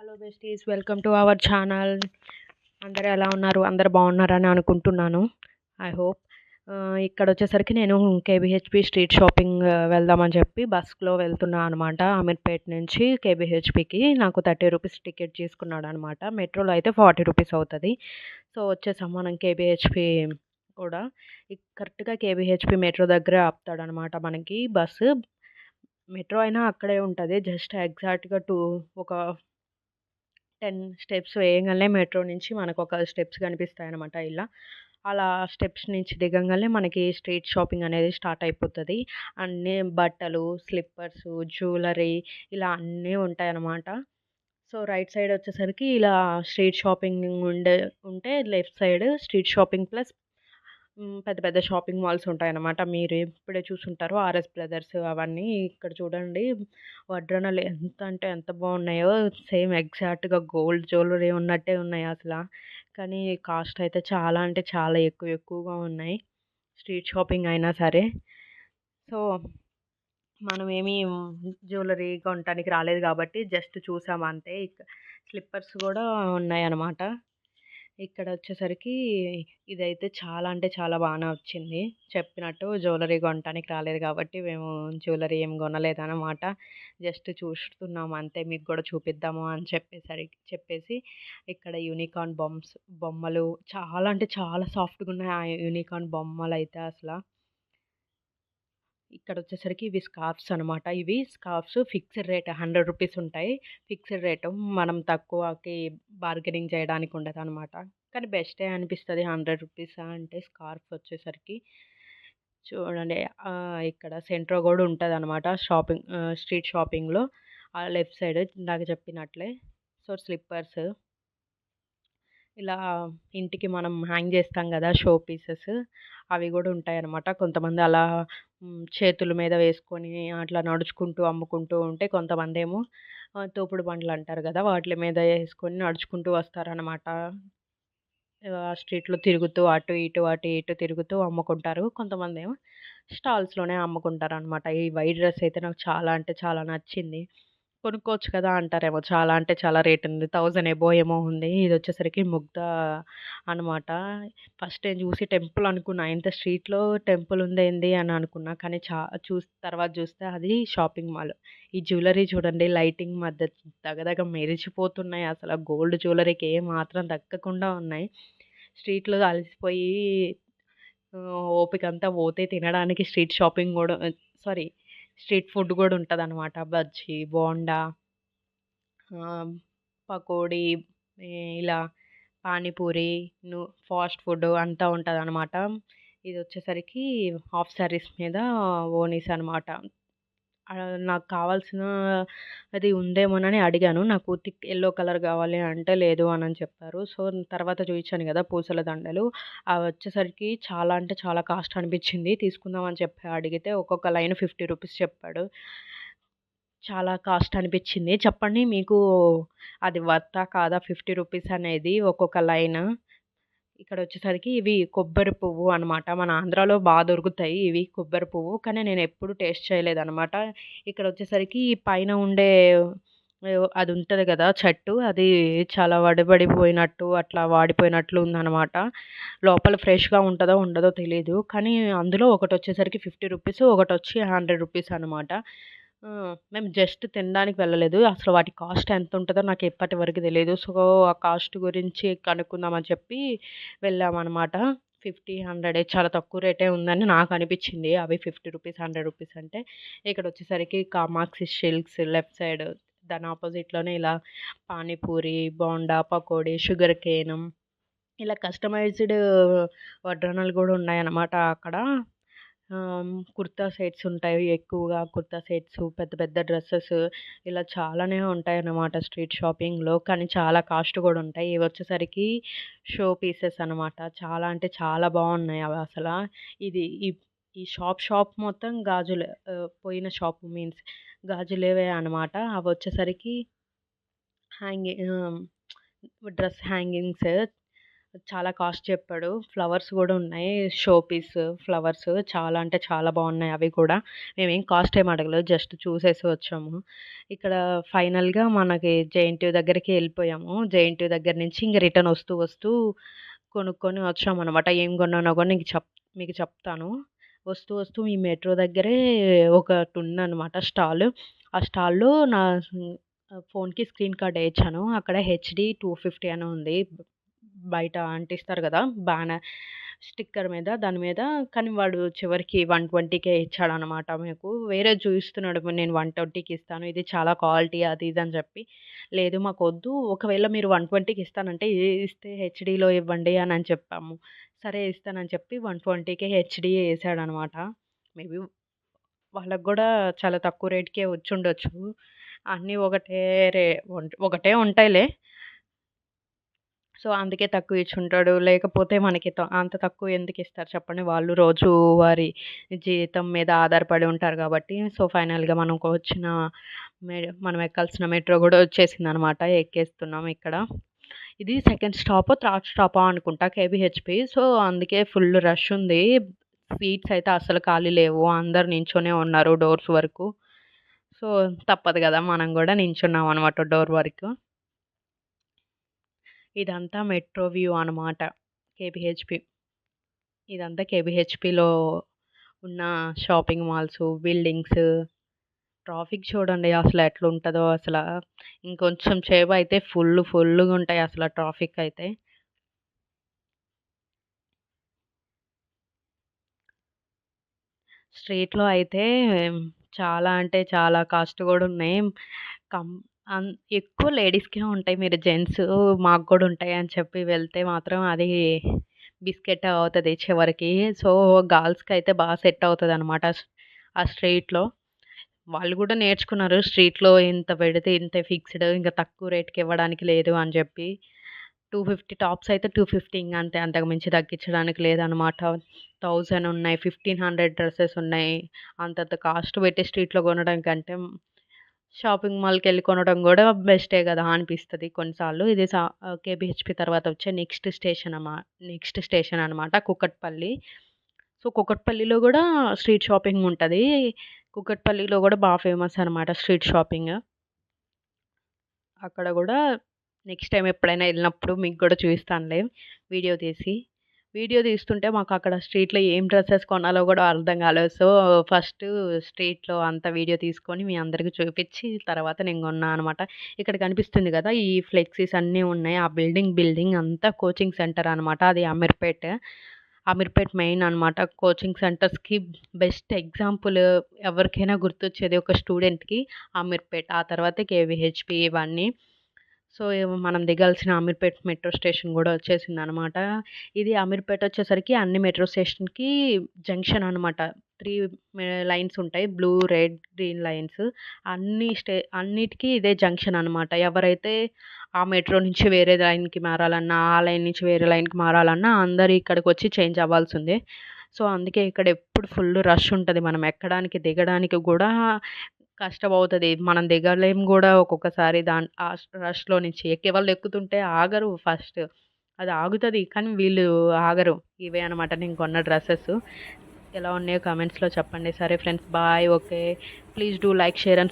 Hello besties, welcome to our channel. అందరూ ఎలా ఉన్నారు? అందరూ బాగున్నారని అనుకుంటున్నాను. I hope. ఇక్కడ వచ్చేసరికి నేను కేబిహెచ్పి స్ట్రీట్ షాపింగ్ వెళ్దామని చెప్పి బస్లో వెళ్తున్నా అనమాట. అమీర్పేట్ నుంచి కేబిహెచ్పికి నాకు రూ. 30 టికెట్ తీసుకున్నాడు అనమాట. మెట్రోలో అయితే రూ. 40 అవుతుంది. సో వచ్చేసాం మనం కేబిహెచ్పి కూడా. కరెక్ట్గా కేబిహెచ్పి మెట్రో దగ్గరే ఆపుతాడనమాట మనకి బస్సు. మెట్రో అయినా అక్కడే ఉంటుంది. జస్ట్ ఎగ్జాక్ట్గా ఒక 10 స్టెప్స్ వేయంగానే మెట్రో నుంచి మనకొక స్టెప్స్ కనిపిస్తాయనమాట ఇలా. అలా స్టెప్స్ నుంచి దిగంగానే మనకి స్ట్రీట్ షాపింగ్ అనేది స్టార్ట్ అయిపోతది. అన్నీ బట్టలు, స్లిప్పర్సు, జ్యువెలరీ ఇలా అన్నీ ఉంటాయనమాట. సో, రైట్ సైడ్ వచ్చేసరికి ఇలా స్ట్రీట్ షాపింగ్ ఉంటే left side street shopping plus పెద్ద పెద్ద షాపింగ్ మాల్స్ ఉంటాయన్నమాట. మీరు ఇప్పుడే చూసుంటారు 'ఆర్ఎస్ బ్రదర్స్' అవన్నీ. ఇక్కడ చూడండి వడ్రనలు ఎంత అంటే ఎంత బాగున్నాయో. సేమ్ ఎగ్జాక్ట్‌గా గోల్డ్ జ్యువెలరీ ఉన్నట్టే ఉన్నాయి అసల. కానీ కాస్ట్ అయితే చాలా అంటే చాలా ఎక్కువగా ఉన్నాయి. స్ట్రీట్ షాపింగ్ అయినా సరే. సో, మనమేమి జ్యువెలరీ కొనటానికి రాలేదు కాబట్టి జస్ట్ చూసాం అంతే. స్లిప్పర్స్ కూడా ఉన్నాయన్నమాట. ఇక్కడొచ్చేసరికి ఇదైతే చాలా అంటే చాలా నచ్చింది. చెప్పినట్టు జ్యువెలరీ కొనటానికి రాలేదు కాబట్టి మేము జ్యువెలరీ ఏం కొనలేదనమాట. జస్ట్ చూస్తున్నాం అంతే. మీకు కూడా చూపిద్దాము అని చెప్పేసి ఇక్కడ యూనికార్న్ బొమ్మలు చాలా అంటే చాలా సాఫ్ట్‌గున్నాయి ఆ యూనికార్న్ బొమ్మలైతే అసల. ఇక్కడొచ్చేసరికి ఇవి స్కార్ఫ్స్ అనమాట. ఇవి స్కార్ఫ్స్ ఫిక్స్డ్ రేట్ రూ. 100 ఉంటాయి. Fixed rate. మనం తక్కువకి బార్గెనింగ్ చేయడానికి ఉండదనమాట. కానీ బెస్టే అనిపిస్తది రూ. 100 అంటే స్కార్ఫ్ వచ్చేసరికి. చూడండి ఇక్కడ సెంట్రో గూడా ఉంటదనమాట స్ట్రీట్ షాపింగ్‌లో. లెఫ్ట్ సైడ్ ఇందాక చెప్పినట్లే. సో, స్లిప్పర్స్ ఇలా ఇంటికి మనం హ్యాంగ్ చేస్తాం గదా! షో పీసెస్ అవి గూడా ఉంటాయన్నమాట. కొంతమంది అలా చేతుల మీద వేసుకొని అట్లా నడుచుకుంటూ అమ్ముకుంటూ ఉంటే, కొంతమందేమో తోపుడు బండ్లంటారు గదా! వాటిల మీద ఏసుకొని నడుచుకుంటూ వస్తారనమాట. స్ట్రీట్‌లో తిరుగుతూ అటు ఇటు, అటు ఇటు తిరుగుతూ అమ్ముకుంటారు. కొంతమందేమో స్టాల్స్‌లోనే అమ్ముకుంటారనమాట. ఈ వైట్ డ్రెస్ అయితే నాకు చాలా అంటే చాలా నచ్చింది. కొనుక్కోవచ్చు కదా అంటారేమో. చాలా అంటే చాలా రేట్ ఉంది. 1000 ఎబోవ్ ఏమో ఉంది. ఇదొచ్చేసరికి ముగ్ధా అనమాట. ఫస్ట్ నేను చూసి టెంపుల్ అనుకున్నా. ఇంత స్ట్రీట్‌లో టెంపుల్ ఉందేంది అని అనుకున్నా. కానీ తర్వాత చూస్తే అది షాపింగ్ మాల్. ఈ జ్యువెలరీ చూడండి లైటింగ్ మధ్య దగదగ మెరిసిపోతున్నాయి అసల. గోల్డ్ జ్యువెలరీకి ఏమాత్రం దక్కకుండా ఉన్నాయి. స్ట్రీట్‌లో అలసిపోయి ఓపికంతా పోతే తినడానికి స్ట్రీట్ షాపింగ్ గూడా సారీ స్ట్రీట్ ఫుడ్ గూడా ఉంటదనమాట. బజ్జీ, బోండా, ఆహ్, పకోడీ, ఇలా పానీపూరి, ను ఫాస్ట్ ఫుడ్ అంతా ఉంటదనమాట. ఇదొచ్చేసరికి హాఫ్ సారీస్ మీద ఓణీస్ అనమాట. నాకు కావాల్సిన అది ఉందేమోనని అడిగాను. నాకు థిక్ యెల్లో కలర్ కావాలి అంటే లేదు అనని చెప్పారు. సో, తర్వాత చూయించాను గదా! పూసల దండలు. అవొచ్చేసరికి చాలా అంటే చాలా కాస్ట్ అనిపిచ్చింది. తీసుకుందాం అని చెప్పి అడిగితే ఒక్కొక్క లైన్ రూ. 50 చెప్పాడు. చాలా కాస్ట్ అనిపిచ్చింది. చెప్పండి మీకు అది వర్తా కాదా రూ. 50 అనేది ఒక్కొక్క లైన్? ఇక్కడొచ్చేసరికి ఇవి కొబ్బరి పువ్వు అనమాట. మన ఆంధ్రాలో దొరుకుతాయి ఇవి కొబ్బరి పువ్వు. కానీ నేనెప్పుడు టేస్ట్ చేయలేదనమాట. ఇక్కడొచ్చేసరికి పైన ఉండే అది ఉంటది గదా! చెట్టు అది చాలా వడబడిపోయినట్టు, అట్లా వాడిపోయినట్లు ఉందనమాట. లోపల ఫ్రెష్‌గా ఉంటదో, ఉండదో తెలీదు. కానీ అందులో ఒకటొచ్చేసరికి రూ. 50 ఒకటొచ్చి రూ. 100 అనమాట. మేము జస్ట్ తినడానికి వెళ్ళలేదు. అసలు వాటి కాస్ట్ ఎంతుంటదో నాకు ఇప్పటి వరకు తెలీదు. సో, ఆ కాస్ట్ గురించి కనుక్కుందామని చెప్పి వెళ్ళామనమాట. 50, 100 చాలా తక్కువ రేటే ఉందని నాకనిపిచ్చింది. అవి రూ. 50, రూ. 100 అంటే. ఇక్కడొచ్చేసరికి కామాక్షి సిల్క్స్ లెఫ్ట్ సైడ్ దాని అపోజిట్‌లోనే ఇలా పానీపూరి, బోండా, పకోడీ, షుగర్ కేన్ ఇలా కస్టమైజ్డ్ వడ్రనలు గూడా ఉన్నాయన్నమాట అక్కడ. కుర్తా సెట్స్ ఉంటాయి ఎక్కువగా. కుర్తా సెట్స్, పెద్ద పెద్ద డ్రెసెస్ ఇలా చాలానే ఉంటాయన్నమాట స్ట్రీట్ షాపింగ్‌లో. కానీ చాలా కాస్ట్ గూడా ఉంటాయి. ఇవొచ్చేసరికి షో పీసెస్ అనమాట. చాలా అంటే చాలా బావున్నాయి అవసల. ఇది ఈ ఈ షాప్ మొత్తం గాజులే. పోయిన షాప్ మీన్స్ గాజులేవే అనమాట. అవొచ్చేసరికి హ్యాంగి ఆహ్, డ్రెస్ హ్యాంగింగ్స్ చాలా కాస్ట్ చెప్పాడు. ఫ్లవర్స్ గూడా ఉన్నాయి. షో పీస్ ఫ్లవర్స్ చాలా అంటే చాలా బాగున్నాయి అవి కూడా. మేమేం కాస్ట్ ఏమి అడగలేదు. జస్ట్ చూసేసి వచ్చాము. ఇక్కడ ఫైనల్‌గా మనకి జేఎన్‌టీయూ దగ్గరికి ఎళ్ళిపోయాము. జేఎన్‌టీయూ దగ్గర నుంచి ఇంక రిటర్న్ వస్తూ వస్తూ కొనుక్కొని వచ్చామనమాట. ఏం కొన్నానో కూడా మీకు చెప్తాను. వస్తూ వస్తూ ఈ మెట్రో దగ్గరే ఒకటుందనమాట స్టాల్. ఆ స్టాల్‌లో నా ఫోన్‌కి స్క్రీన్ కార్డ్ ఏయించాను. అక్కడ హెచ్‌డీ 250 అని ఉంది. బయట అంటిస్తారు గదా! స్టిక్కర్ మీద దాని మీద. కానీ వాడు చివరికి 120కే ఇచ్చాడనమాట మాకు. వేరేది చూయిస్తున్నాడు. నేను 120కి ఇస్తాను. ఇది చాలా క్వాలిటీ అది ఇది అని చెప్పి. లేదు మాకొద్దు. ఒకవేళ మీరు 120కి ఇస్తానంటే ఇస్తే హెచ్‌డీలో ఇవ్వండి అని చెప్పాము. సరే ఇస్తానని చెప్పి 120కే హెచ్‌డీ ఏసాడనమాట. మేబీ వాళ్ళకి గూడా చాలా తక్కువ రేట్‌కే వచ్చుండొచ్చు. అన్నీ రే ఒకటే ఉంటాయిలే. సో, అందుకే తక్కువ ఇచ్చుంటాడు. లేకపోతే మనకి అంత తక్కువ ఎందుకిస్తారు చెప్పండి. వాళ్ళు రోజువారీ జీతం మీద ఆధారపడి ఉంటారు గాబట్టి. సో, ఫైనల్‌గా మనకొచ్చిన మనం ఎక్కాల్సిన మెట్రో గూడా వచ్చేసిందనమాట. ఎక్కేస్తున్నాం ఇక్కడ. ఇది సెకండ్ స్టాపో, థర్డ్ స్టాపో అనుకుంటా కేబీహెచ్‌పీ. సో, అందుకే ఫుల్ రష్ ఉంది. సీట్స్ అయితే అస్సలు ఖాళీ లేవు. అందరూ నించొనే ఉన్నారు డోర్స్ వరకు. సో, తప్పదు గదా! మనం గూడా నించున్నామనమాట డోర్ వరకు. ఇదంతా మెట్రో వ్యూ అనమాట. కేపీహెచ్‌పీ. ఇదంతా కేపీహెచ్‌పీలో ఉన్న షాపింగ్ మాల్సు, బిల్డింగ్స్, ట్రాఫిక్ చూడండి అసలు ఎట్లుంటదో అసల. ఇంకొంచెం సేపయితే ఫుల్లుగుంటాయి అసల ట్రాఫిక్ అయితే. స్ట్రీట్‌లో అయితే చాలా అంటే చాలా కాస్ట్ గూడా ఉన్నాయి. కం అన్ ఎక్కువ లేడీస్‌కే ఉంటాయి. మీరు జెంట్స్ మాకు గూడా ఉంటాయి అని చెప్పి వెళ్తే మాత్రం అది బిస్కెట్ అవుతది చివరికి. సో, గర్ల్స్‌కైతే సెట్ అవుతదనమాట ఆ స్ట్రీట్‌లో. వాళ్ళు గూడా నేర్చుకున్నారు. స్ట్రీట్‌లో ఇంత పెడితే ఇంతే ఫిక్స్‌డ్. ఇంక తక్కువ రేట్‌కి ఇవ్వడానికి లేదు అని జెప్పి. 250 టాప్స్ అయితే 250 ఇంగ అంతే. అంతకు మించి తగ్గించడానికి లేదనమాట. 1000 ఉన్నాయి. 1500 డ్రెసెస్ ఉన్నాయి. అంతంత కాస్ట్ పెట్టి స్ట్రీట్‌లో కొనడం కంటే షాపింగ్ మాల్‌కెళ్ళి కొనడం గూడా బెస్టే గదా! అనిపిస్తది కొన్నిసార్లు. కేబీహెచ్‌పీ తర్వాత వచ్చే నెక్స్ట్ స్టేషన్ అనమాట కూకట్పల్లి. సో, కూకట్పల్లిలో గూడా స్ట్రీట్ షాపింగ్ ఉంటది. కూకట్పల్లిలో గూడా ఫేమస్ అనమాట స్ట్రీట్ షాపింగ్. అక్కడ గూడా నెక్స్ట్ టైమ్ ఎప్పుడైనా ఎళ్ళినప్పుడు మీకు గూడా చూయిస్తానులే వీడియో తీసి. వీడియో తీస్తుంటే మాకక్కడ స్ట్రీట్‌లో ఏం డ్రెసెస్ కొనాలో గూడా అర్థం కాలేదు. సో, ఫస్టు స్ట్రీట్‌లో అంతా వీడియో తీసుకొని మీ అందరికి చూపిచ్చి తర్వాత నేను కొన్నా అనమాట. ఇక్కడ కనిపిస్తుంది గదా! ఈ ఫ్లెక్సీస్ అన్నీ ఉన్నాయి. ఆ బిల్డింగ్ అంతా కోచింగ్ సెంటర్ అనమాట. అది అమీర్‌పేట్. అమీర్‌పేట్ మెయిన్ అనమాట. కోచింగ్ సెంటర్స్‌కి బెస్ట్ ఎగ్జాంపుల్ ఎవరికైనా గుర్తొచ్చేది ఒక స్టూడెంట్‌కి అమీర్‌పేట్. ఆ తర్వాత కేవీహెచ్‌పీ ఇవన్నీ. సో, మనం దిగాల్సిన అమీర్‌పేట్ మెట్రో స్టేషన్ గూడా వచ్చేసిందనమాట. ఇది అమీర్‌పేట్ వచ్చేసరికి అన్ని మెట్రో స్టేషన్‌కి జంక్షన్ అనమాట. 3 లైన్స్ ఉంటాయి. Blue, red, green lines. అన్నిటికి ఇదే జంక్షన్ అనమాట. ఎవరైతే ఆ మెట్రో నుంచి వేరే లైన్‌కి మారాలన్నా, ఆ లైన్ నుంచి వేరే లైన్‌కి మారాలన్నా అందరూ ఇక్కడికొచ్చి చేంజ్ అవ్వాల్సిందే. సో, అందుకే ఇక్కడ ఎప్పుడు ఫుల్ రష్ ఉంటది. మనం ఎక్కడానికి, దిగడానికి గూడా కష్టమవుతది. మనం దిగలేము గూడా ఒక్కొక్కసారి ఆ రష్‌లో నుంచి. ఎక్కేవాళ్ళు ఎక్కుతుంటే ఆగరు ఫస్ట్. అది ఆగుతది. కానీ వీళ్ళు ఆగరు. ఇవే అనమాట నేను కొన్న డ్రెసెస్. ఎలా ఉన్నాయో కామెంట్స్‌లో చెప్పండి. సరే friends bye. Okay. Please do like, share and